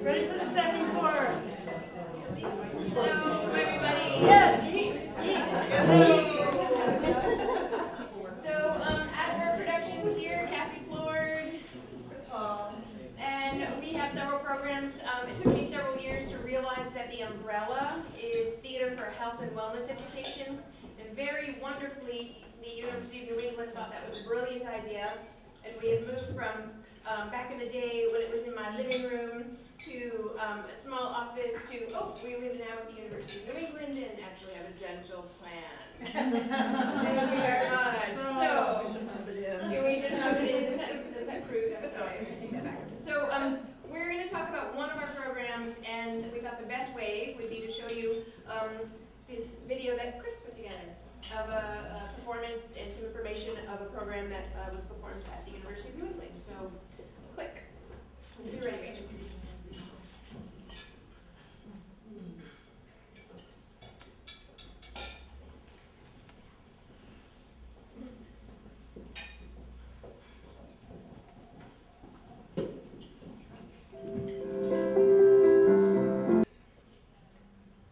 Ready for the second chorus? Hello, everybody. Yes, eat. So, at Verb Productions here, Kathy Flord, and we have several programs. It took me several years to realize that the umbrella is Theater for Health and Wellness Education, and very wonderfully, the University of New England thought that was a brilliant idea, and we have moved from back in the day when it was in my living room to a small office to, we live now at the University of New England and actually have a dental plan. Thank you very much. So, we should pump it in. Does that prove? I'm sorry, I'm going to take that back. So, we're going to talk about one of our programs, and we thought the best way would be to show you this video that Chris put together of a performance and some information of a program that was performed at the University of New England. So, click. You're ready, Rachel.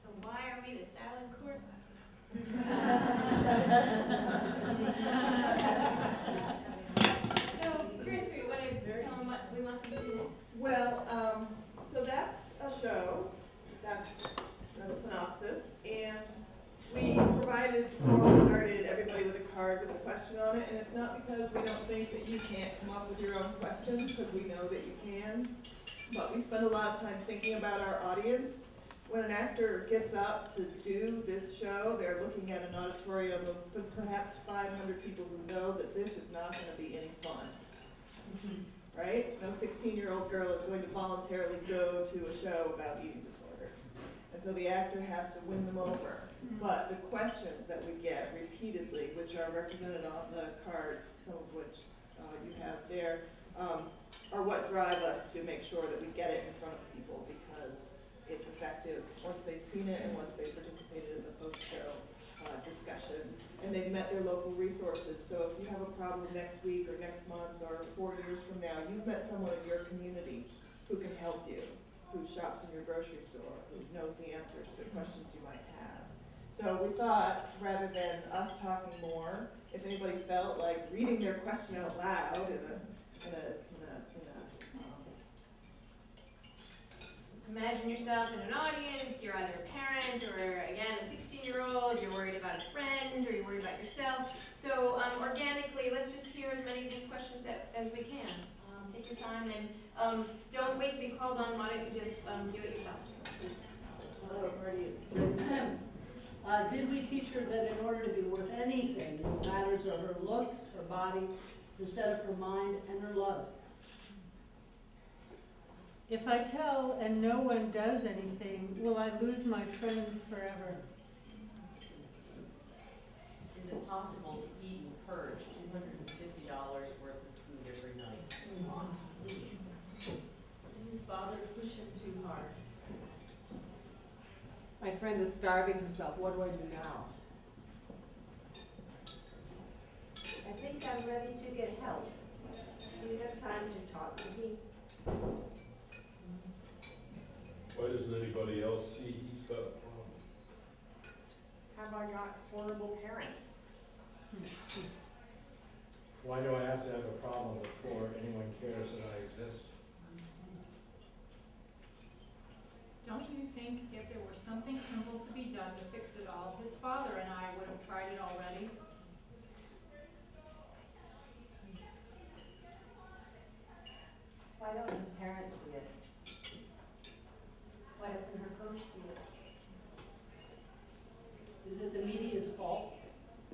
So why are we the silent chorus? I don't know. So, Chris, we want to tell them what we want them to do next. Well, so that's a show. That's a synopsis. And we provided, before we started, everybody with a card with a question on it. And it's not because we don't think that you can't come up with your own questions, because we know that you can. But we spend a lot of time thinking about our audience. When an actor gets up to do this show, they're looking at an auditorium of perhaps 500 people who know that this is not going to be any fun. Right? No 16-year-old girl is going to voluntarily go to a show about eating disorders. And so the actor has to win them over. But the questions that we get repeatedly, which are represented on the cards, some of which you have there, are what drive us to make sure that we get it in front of people, because it's effective once they've seen it and once they've participated in the post-show discussion and they've met their local resources. So if you have a problem next week or next month or 4 years from now, you've met someone in your community who can help you, who shops in your grocery store, who knows the answers to questions you might have. So we thought, rather than us talking more, if anybody felt like reading their question out loud Imagine yourself in an audience, you're either a parent or, again, a 16-year-old, you're worried about a friend or you're worried about yourself. So organically, let's just hear as many of these questions as we can. Take your time and don't wait to be called on. Why don't you just do it yourself? Hello, Marty. Did we teach her that in order to be worth anything, what matters are her looks, her body, instead of her mind and her love? If I tell and no one does anything, will I lose my friend forever? Is it possible to eat and purge $250 worth of food every night? Did his father push him too hard? My friend is starving himself. What do I do now? I think I'm ready to get help. Do you have time to talk with me? Why doesn't anybody else see he's got a problem? Have I got horrible parents? Why do I have to have a problem before anyone cares that I exist? Don't you think if there were something simple to be done to fix it all, his father and I would have tried it already? Why don't his parents see it? Why doesn't her coach see it? Is it the media's fault?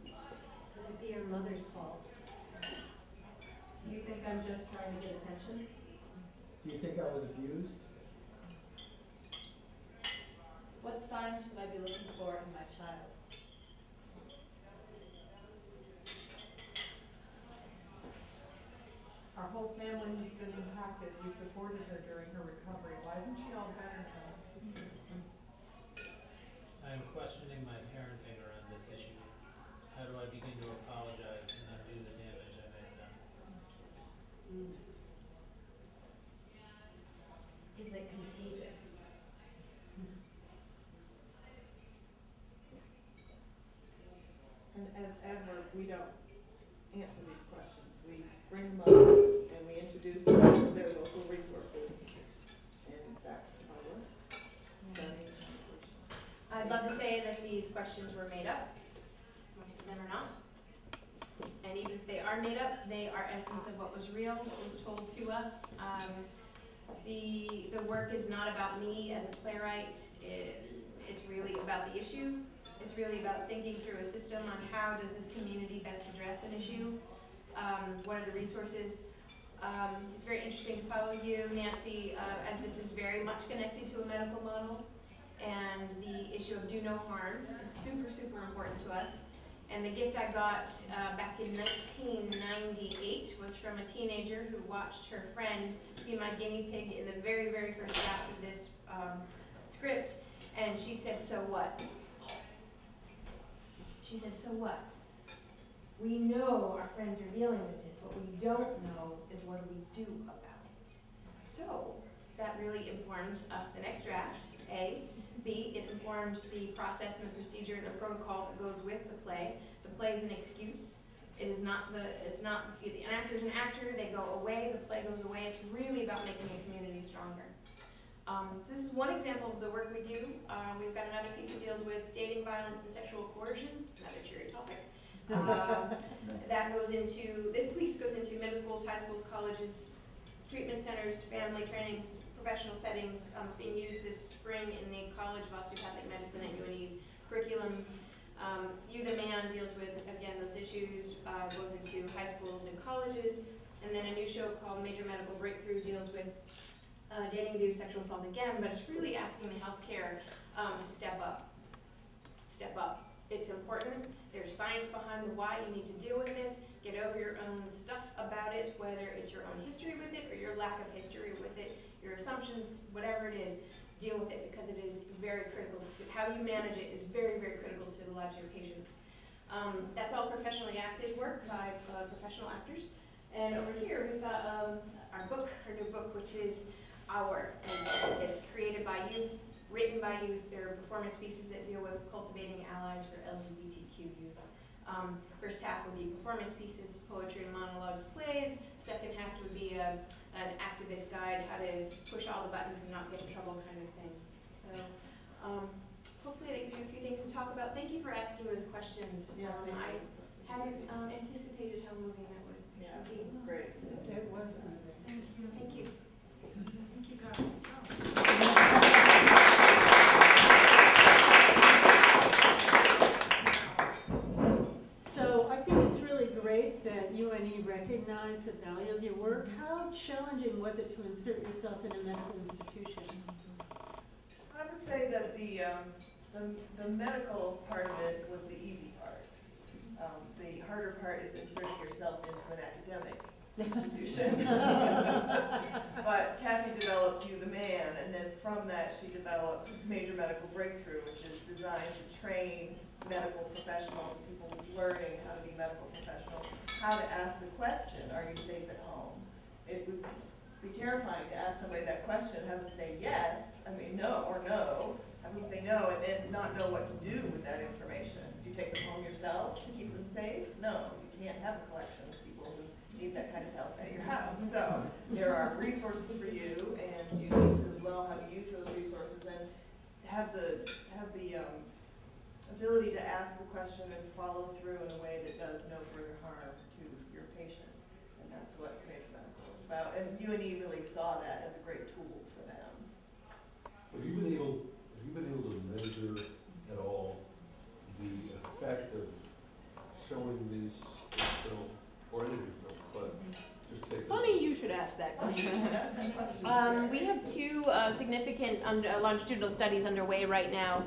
Could it be her mother's fault? Do you think I'm just trying to get attention? Do you think I was abused? What signs should I be looking for in my child? Our whole family has been impacted. We supported her during her recovery. Why isn't she all better now? I'm questioning my parenting around this issue. How do I begin to apologize and undo the damage I may have done? Is it contagious? essence of what was real, what was told to us. The work is not about me as a playwright. It's really about the issue. It's really about thinking through a system on how does this community best address an issue. What are the resources? It's very interesting to follow you, Nancy, as this is very much connected to a medical model. And the issue of do no harm is super, super important to us. And the gift I got back in 1998 was from a teenager who watched her friend be my guinea pig in the very, very first draft of this script. And she said, "So what?" She said, "So what? We know our friends are dealing with this. What we don't know is what do we do about it?" So that really informed the next draft, A. B, it informed the process and the procedure and the protocol that goes with the play. The play is an excuse. It is not an actor is an actor, they go away, the play goes away. It's really about making a community stronger. So this is one example of the work we do. We've got another piece that deals with dating, violence, and sexual coercion, another cheery topic. That goes into, this piece goes into middle schools, high schools, colleges, treatment centers, family trainings, professional settings. It's being used this spring in the College of Osteopathic Medicine at UNE's curriculum. You the Man deals with, again, those issues, goes into high schools and colleges. And then a new show called Major Medical Breakthrough deals with dating, abuse, sexual assault again, but it's really asking the healthcare to step up. Step up. It's important. There's science behind the why you need to deal with this. Get over your own stuff about it, whether it's your own history with it or your lack of history with it, your assumptions, whatever it is, deal with it because it is very critical to, how you manage it is very, very critical to the lives of your patients. That's all professionally acted work by professional actors. And over here we've got our new book, which is it's created by youth, written by youth. There are performance pieces that deal with cultivating allies for LGBTQ youth. First half would be performance pieces, poetry, monologues, plays. Second half would be an activist guide, how to push all the buttons and not get in trouble kind of thing. So hopefully that gives you a few things to talk about. Thank you for asking those questions. Yeah, I hadn't anticipated how moving that would be. Yeah, it was great. It was. Thank you. Thank you, guys. So I think it's really great that UNE recognized the value of your work. How challenging was it to insert yourself in a medical institution? I would say that the medical part of it was the easy part. The harder part is inserting yourself into an academic institution. But Kathy developed You the Man, and then from that she developed Major Medical Breakthrough, which is designed to train medical professionals, people learning how to be medical professionals, how to ask the question, are you safe at home? It would be terrifying to ask somebody that question, have them say yes, no, or no, have them say no, and then not know what to do with that information. Do you take them home yourself to keep them safe? No, you can't have a collection of people who need that kind of help at your house. So there are resources for you, and you need to know how to use those resources and have the ability to ask the question and follow through in a way that does no further harm to your patient. And that's what Major Medical is about. And UNE really saw that as a great tool for them. Have you been able to measure at all the effect of showing these film or any of your film, but just take this. Funny you should ask that question. We have two significant longitudinal studies underway right now.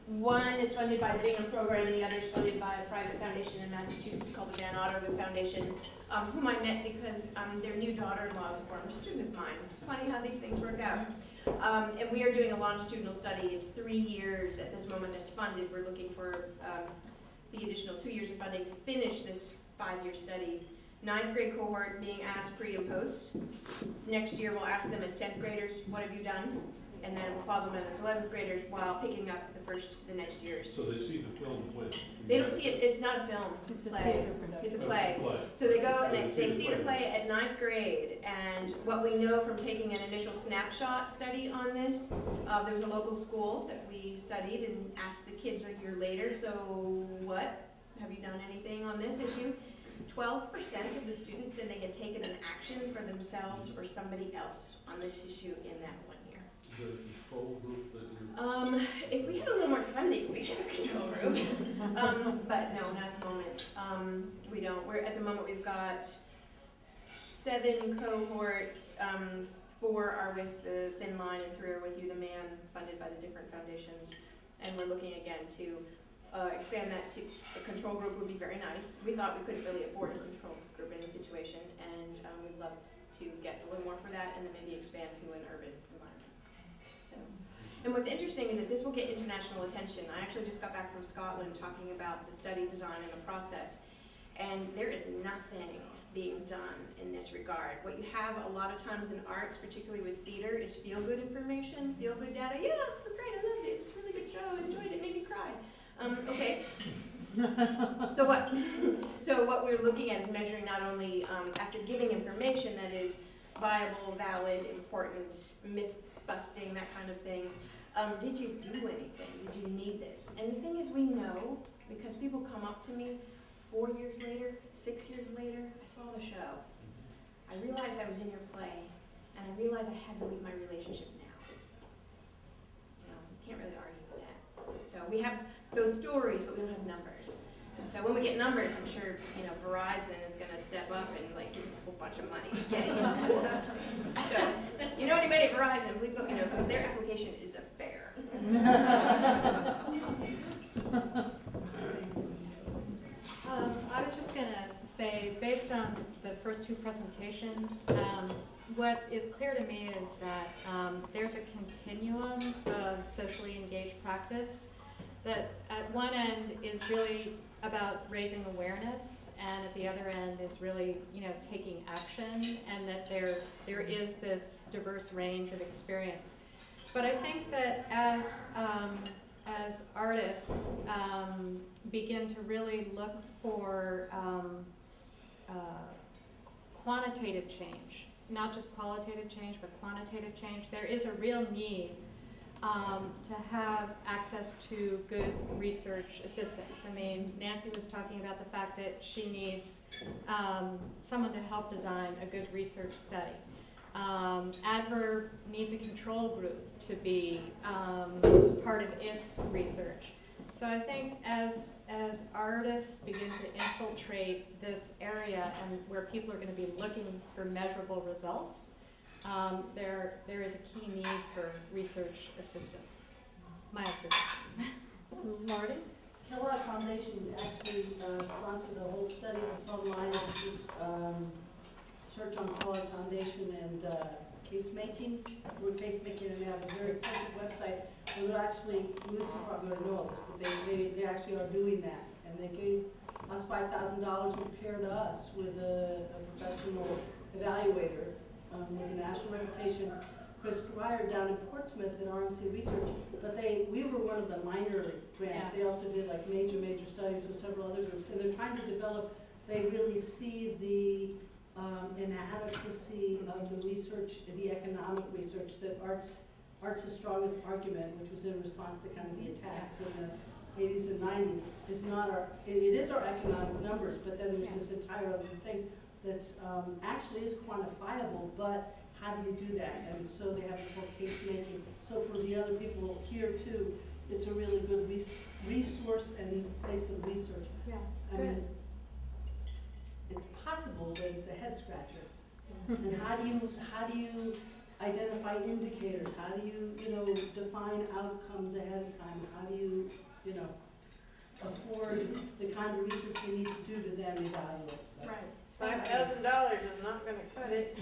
One is funded by the Bingham Program, and the other is funded by a private foundation in Massachusetts called the Van Otterloo Foundation, whom I met because their new daughter-in-law is a former student of mine. It's funny how these things work out. And we are doing a longitudinal study. It's 3 years at this moment that's funded. We're looking for the additional 2 years of funding to finish this 5-year study. 9th grade cohort being asked pre and post. Next year we'll ask them as 10th graders, what have you done? And then we'll follow them as 11th graders while picking up the next years. So they see the film when? They don't see it, it's not a film, it's a play. It's a play. So they go and they see the play at 9th grade, and what we know from taking an initial snapshot study on this, there was a local school that we studied and asked the kids a year later, so what? Have you done anything on this issue? 12% of the students said they had taken an action for themselves or somebody else on this issue in that 1 year. Is there a control group that you're? If we had a little more funding, we'd have a control group. But no, not at the moment. We don't. At the moment we've got 7 cohorts. 4 are with the Thin Line and 3 are with You the Man, funded by the different foundations. And we're looking again to expand that to a control group would be very nice. We thought we couldn't really afford a control group in this situation, and we'd love to get a little more for that, and then maybe expand to an urban environment. So, and what's interesting is that this will get international attention. I actually just got back from Scotland talking about the study design and the process, and there is nothing being done in this regard. What you have a lot of times in arts, particularly with theater, is feel-good information, feel-good data. Yeah, it was great, I loved it. It's a really good show, I enjoyed it, made me cry. Okay. So what we're looking at is measuring not only after giving information that is viable, valid, important, myth-busting, that kind of thing. Did you do anything? Did you need this? And the thing is, we know because people come up to me 4 years later, 6 years later. I saw the show. I realized I was in your play, and I realized I had to leave my relationship now. You know, you can't really argue with that. So we have those stories, but we don't have numbers. And so when we get numbers, I'm sure, you know, Verizon is going to step up and like give us a whole bunch of money to get into schools. So, you know anybody at Verizon, please let me know, because their application is a bear. I was just going to say, based on the first 2 presentations, what is clear to me is that there's a continuum of socially engaged practice that at one end is really about raising awareness, and at the other end is really, you know, taking action, and that there is this diverse range of experience. But I think that as artists begin to really look for quantitative change, not just qualitative change, but quantitative change, there is a real need to have access to good research assistance. I mean, Nancy was talking about the fact that she needs someone to help design a good research study. Adverb needs a control group to be part of its research. So I think as artists begin to infiltrate this area and where people are going to be looking for measurable results, there is a key need for research assistance. My observation. Marty? Kellogg Foundation actually sponsored a whole study that's online. Just search on Kellogg Foundation and case-making. We're case-making, and they have a very extensive website where they're actually, the police department already know this, but they actually are doing that. And they gave us $5,000 and paired us with a professional evaluator with a national reputation, Chris Grier, down in Portsmouth in RMC Research. But we were one of the minor grants. Yeah. They also did like major studies with several other groups, and they're trying to develop. They really see the inadequacy of the research, the economic research, that art's strongest argument, which was in response to kind of the attacks in the 80s and 90s, is not it is our economic numbers, but then there's this entire other thing that's actually is quantifiable, but how do you do that? And so they have this whole case making. So for the other people here too, it's a really good resource and place of research. Yeah. I mean, it's possible, but it's a head scratcher. And how do you identify indicators? How do you define outcomes ahead of time? How do you afford the kind of research you need to do to then evaluate? Right. $5,000 is not going to cut it.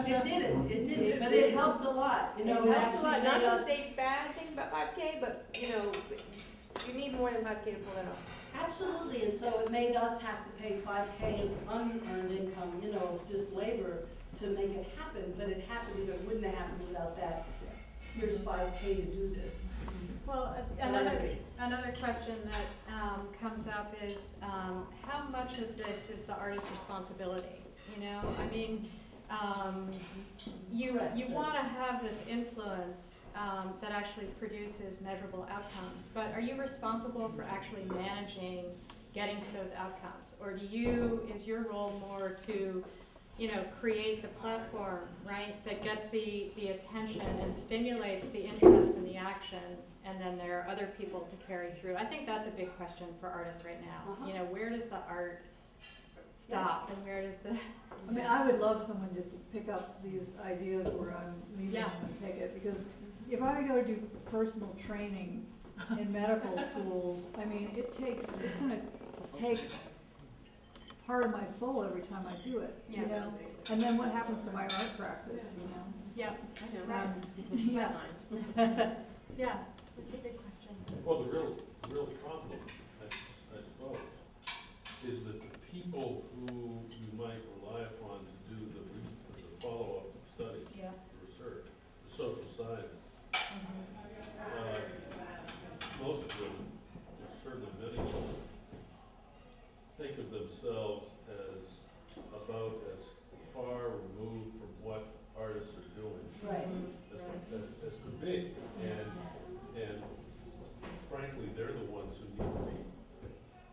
It didn't, but it helped a lot. It helped a lot. Not to say bad things about 5K, but you need more than 5K to pull that off. Absolutely, and so it made us have to pay 5K of unearned income, of just labor to make it happen. But it happened. It wouldn't have happened without that. Here's 5K to do this. Well, another question that comes up is how much of this is the artist's responsibility? I mean, you want to have this influence that actually produces measurable outcomes, but are you responsible for actually managing getting to those outcomes? Or is your role more to, create the platform, right, that gets the attention and stimulates the interest in the action, and then there are other people to carry through? I think that's a big question for artists right now. Where does the art stop and where does the... I mean, I would love someone just to pick up these ideas where I'm leaving them and take it, because if I go to do personal training in medical schools, I mean, it's gonna take part of my soul every time I do it, you know? And then what happens to my art practice, you know? Yeah, I know. Yeah. yeah, that's a big question. Well, the real problem, I suppose, is that the people who you might rely upon to do the follow-up studies, the research, the social scientists, most of them, certainly many of them, think of themselves as about as far removed from what artists are doing as could be. And frankly, they're the ones who need to be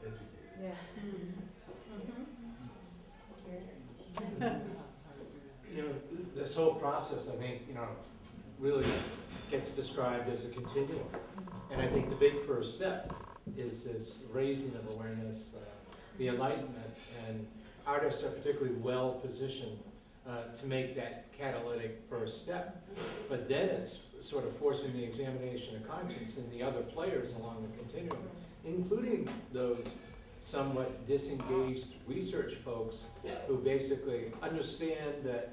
educated. This whole process, I think, really gets described as a continuum. And I think the big first step is this raising of awareness, the enlightenment, and artists are particularly well positioned to make that catalytic first step. But then it's sort of forcing the examination of conscience in the other players along the continuum, including those somewhat disengaged research folks who basically understand that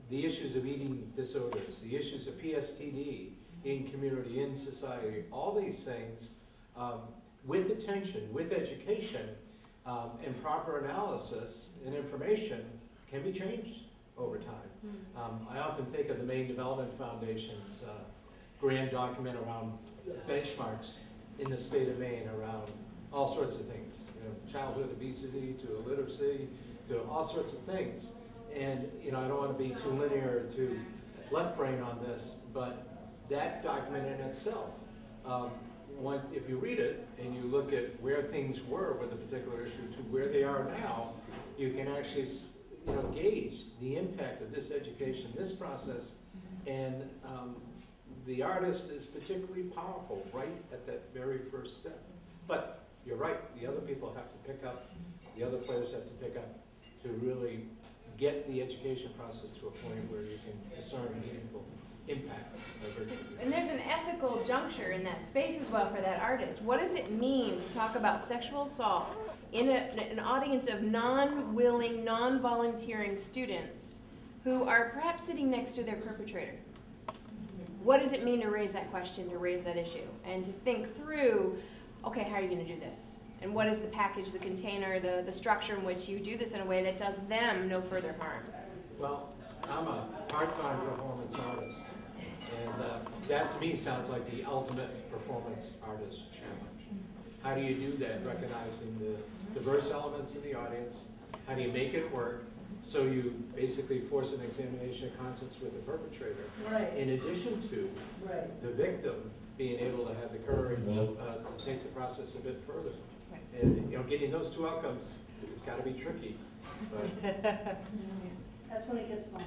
the issues of eating disorders, the issues of PSTD in community, in society, all these things, with attention, with education, and proper analysis and information can be changed over time. I often think of the Maine Development Foundation's grand document around benchmarks in the state of Maine around all sorts of things, childhood obesity to illiteracy to all sorts of things. And I don't want to be too linear or too left brain on this, but that document in itself, if you read it and you look at where things were with a particular issue to where they are now, you can actually gauge the impact of this education, this process, and the artist is particularly powerful right at that very first step. But you're right, the other people have to pick up, the other players have to pick up to really get the education process to a point where you can discern meaningful impact. And there's an ethical juncture in that space as well for that artist. What does it mean to talk about sexual assault in an audience of non-willing, non-volunteering students who are perhaps sitting next to their perpetrator? What does it mean to raise that question, to raise that issue, and to think through, okay, how are you going to do this? And what is the package, the container, the structure in which you do this in a way that does them no further harm? Well, I'm a part-time performance artist, and that to me sounds like the ultimate performance artist challenge. How do you do that, recognizing the diverse elements in the audience? How do you make it work so you basically force an examination of conscience with the perpetrator, in addition to the victim being able to have the courage to take the process a bit further? And getting those two outcomes, it's got to be tricky. But that's when it gets fun.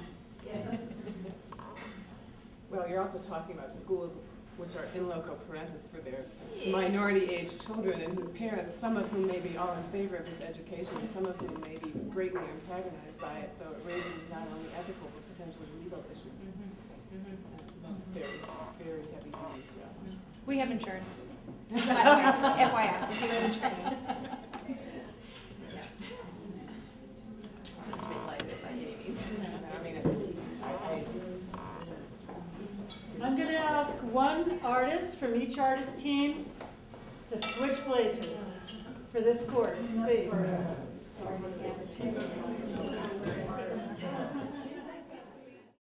Well, you're also talking about schools which are in loco parentis for their minority-age children, and whose parents, some of whom may be all in favor of this education, and some of whom may be greatly antagonized by it. So it raises not only ethical but potentially legal issues. That's very, very heavy duty stuff. We have insurance. FYI, we do have insurance. Not to make light of it by any means. I mean, it's just, I'm going to ask one artist from each artist team to switch places for this course, please.